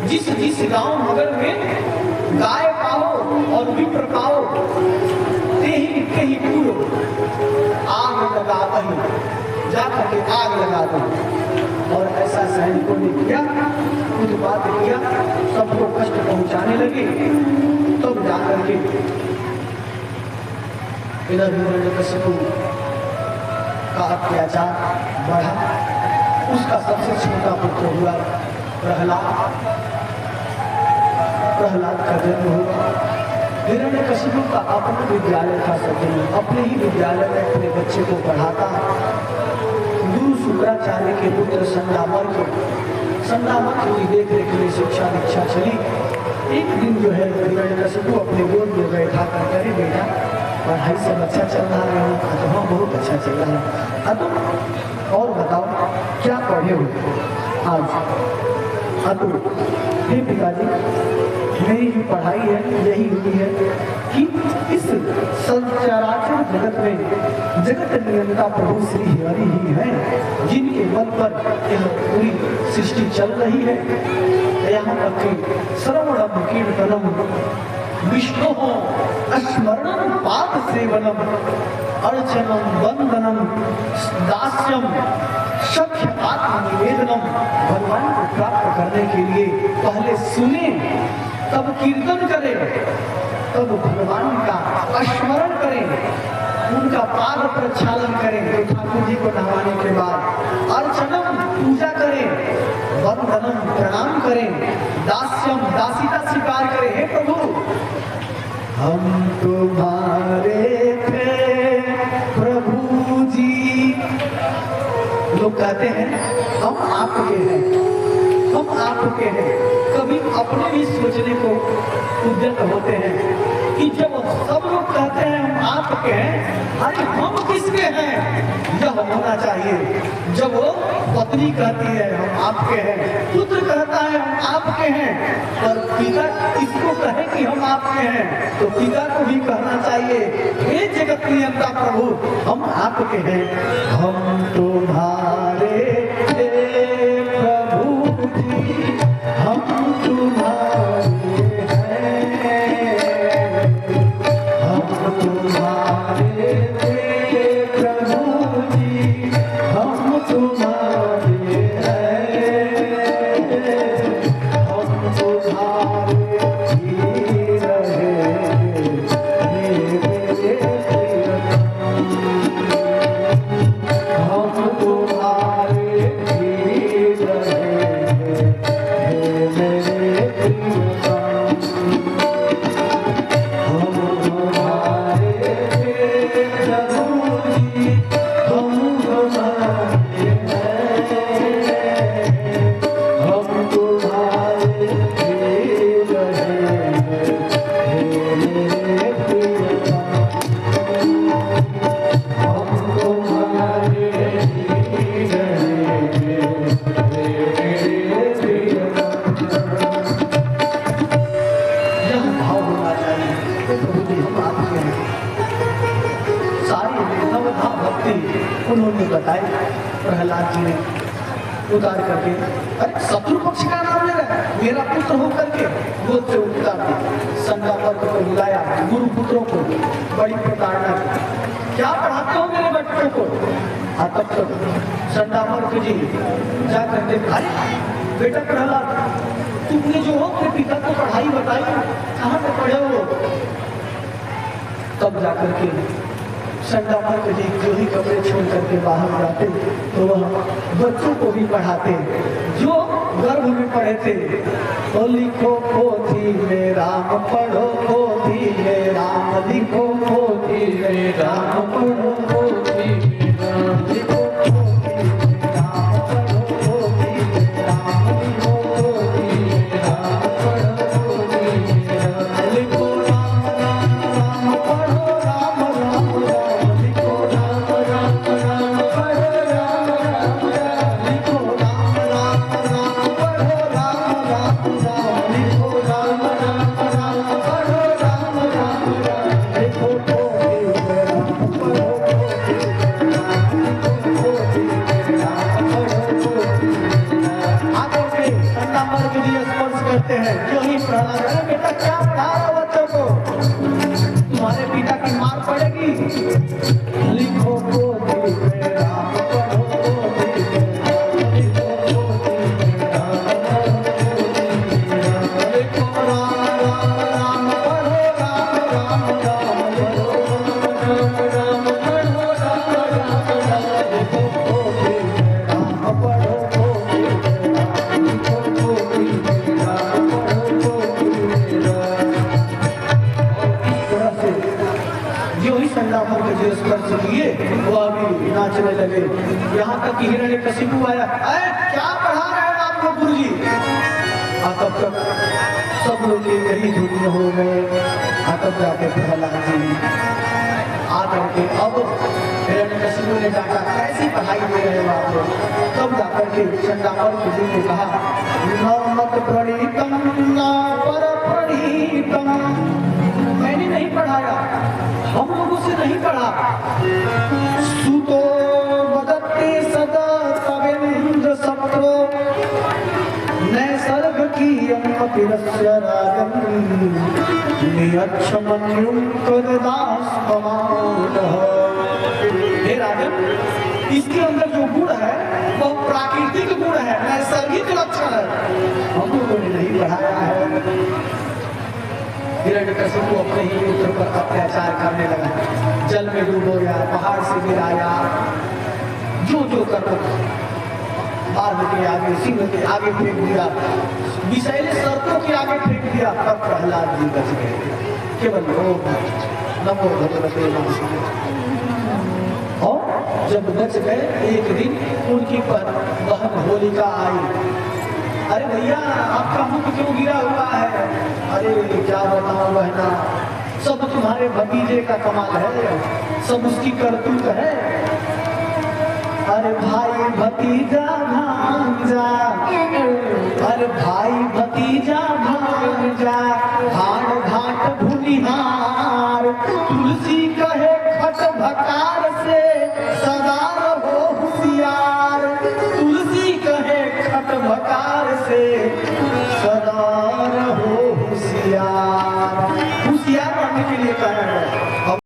जिस जिस गांव नगर में गाय पाओ और विप्र पाओ, ते ही पूर्व आग लगा वही, जाकर के आग लगा दो। और ऐसा सैनिकों ने किया, उत्पात किया, सबको कष्ट पहुंचाने लगे। तब जाकर के इधर हिरण्यकशिपु का अत्याचार बढ़ा। उसका सबसे छोटा पुत्र हुआ प्रहलाद। प्रहलाद का जन्म हुआ। हिरण्यकशिपु का अपना विद्यालय था, सज्जन अपने ही विद्यालय में अपने बच्चे को पढ़ाता। गुरु शुक्राचार्य के पुत्र संदामर्क की देख रेख में शिक्षा दीक्षा चली। एक दिन जो है हिरण्यकशिपु अपने गोद में बैठा कर करे, बेटा पढ़ाई सब अच्छा चल रहा है? हाँ बहुत अच्छा चल रहा है। अतुल और बताओ क्या पढ़े हो आज? अतुल, हे पिताजी मेरी जो पढ़ाई है यही हुई है कि इस संचराचर जगत में जगत नियंता प्रभु श्री हरि ही हैं, जिनके बल पर यह पूरी सृष्टि चल रही है। यहाँ तक कि श्रवणम कीर्तनम विष्णु स्मरणम पाद सेवनम अर्चनम वंदनम दास्यम सख्य आत्मनिवेदनम। भगवान को प्राप्त करने के लिए पहले सुने, तब कीर्तन करें, तब भगवान का स्मरण करें, उनका पाद प्रक्षालन करें। तो ठाकुर जी को नहवाने के बाद अर्चनम पूजा करें, वंदनम प्रणाम करें, दास्यम दासीता स्वीकार करें। हे प्रभु हम तुम्हारे थे प्रभु जी। लोग कहते हैं हम आपके हैं, हम आपके हैं। कभी अपने भी सोचने को उद्यत होते हैं कि जब सब लोग कहते हैं हम आपके हैं, अरे हम किसके हैं? यह होना चाहिए। जब वो पत्नी कहती है हम आपके हैं, पुत्र कहता है हम आपके हैं, और पिता इसको कहे कि हम आपके हैं, तो पिता को भी कहना चाहिए हे जगत नियंता प्रभु हम आपके हैं। हम तुम्हारे थे प्रभु जी, हम तुम्हारे हैं, हम तुम्हारे थे प्रभु जी, हम तुम्हारे हैं, हम तुम्हारे ही रहेंगे मेरे प्रियतम, हम तुम्हारे ही रहेंगे मेरे प्रियतम, हम तुम्हारे प्रभु जी, हम तुम्हारे हैं, हम तुम्हारे ही रहेंगे मेरे प्रियतम, हम तुम्हारे ही रहेंगे मेरे प्रियतम। यह भाव होना चाहिए कि प्रभु जी हम आपके हैं। सारी नवधा भक्ति उन्होंने बताई। प्रहलाद जी ने उतार करके, अरे शत्रु पक्ष का नाम ले रहा है, मेरा पुत्र होकर के गोद से उतार दिया। संदामर्क को बुलाया, गुरु पुत्रों को बड़ी प्रताड़ना की, क्या पढ़ाते हो मेरे बच्चों को? तब तक संदामर्क जी जा करके, अरे बेटा प्रहलाद तुमने जो हो अपने पिता को पढ़ाई बताई, कहाँ पे पढ़े हो? तब जाकर के संदामर्क जी जो ही कपड़े छोड़ करके बाहर जाते तो वह बच्चों को भी पढ़ाते जो गर्भ में पढ़े थे। तो लिखो पोथी में राम, पढ़ो पोथी में राम, लिखो पोथी में राम, पढ़ो पोथी में राम, लिखो पोथी में राम, पढ़ो पोथी में राम, लिखो पोथी में राम, पढ़ो पोथी में राम, लिखो राम राम राम, पढ़ो राम राम राम, लिखो राम राम राम, पढ़ो राम राम राम, लिखो राम राम राम, पढ़ो राम राम राम, लिखो राम राम राम, पढ़ो राम राम राम, लिखो पोथी में राम, पढ़ो पोथी में राम, लिखो पोथी में राम, पढ़ो पोथी में राम। आगे से संदामर्क जी स्पर्श कहते हैं जो ही प्रहलाद, अरे बेटा क्या पढ़ा रहा हो बच्चों को, तुम्हारे पिता की मार पड़ेगी। लिखो पोथी में राम पढ़ो, पोथी में राम, लिखो पोथी में राम, लिखो राम राम पढ़ो, राम राम राम पढ़ो, राम राम पढ़ो, राम राम राम, लिखो पोथी में राम पढ़ो, पोथी में राम, लिखो पोथी में राम पढ़ो, पोथी में राम। इस तरह से जो ही संग्राम के जो स्पर्श किए वो अभी नाचने लगे। यहाँ तक कि हिरण्यकशिपु आया, अरे क्या पढ़ा रहे हैं आपको गुरुजी। तब तक सब लोग यही धुन हो गए। तब जाके प्रहलाद जी आकर के अब हिरण्यकशिपु ने डांटा, कैसी पढ़ाई दे रहे हो आप लोग। तब जाकर के चंडामर जी ने कहा, न मत प्रणीतम न पर प्रणीतम, मैंने नहीं पढ़ाया, हम लोगों से नहीं पढ़ा। सुतो वदत्ते सदा तवेन्द्र सत्रो नैसर्ग की अम्मतिरस्य रागम नियच्छमन्युं तदास ममानः। हे राजन, इसके अंदर जो गुण है वह प्राकृतिक गुण है, नैसर्गिक लक्षण है, हम लोगों ने नहीं पढ़ाया है। हिरण्यकशिपु अपने ही पुत्र पर अत्याचार करने लगा, जल में डूबोया, पहाड़ से गिराया, जो जो कर बाढ़ के आगे, सिंह के आगे फेंक दिया, विषैले सर्पों के आगे फेंक दिया। तब प्रहलाद जी बच गए, केवल ओम नमो भगवते वासुदेवाय। और जब बच गए, एक दिन उनकी बहन होलिका आई, अरे भैया आपका मुख क्यों गिरा हुआ है। अरे क्या बताऊं बहना, सब तुम्हारे भतीजे का कमाल है, सब उसकी करतूत है। अरे भाई भतीजा भांजा, अरे भाई भतीजा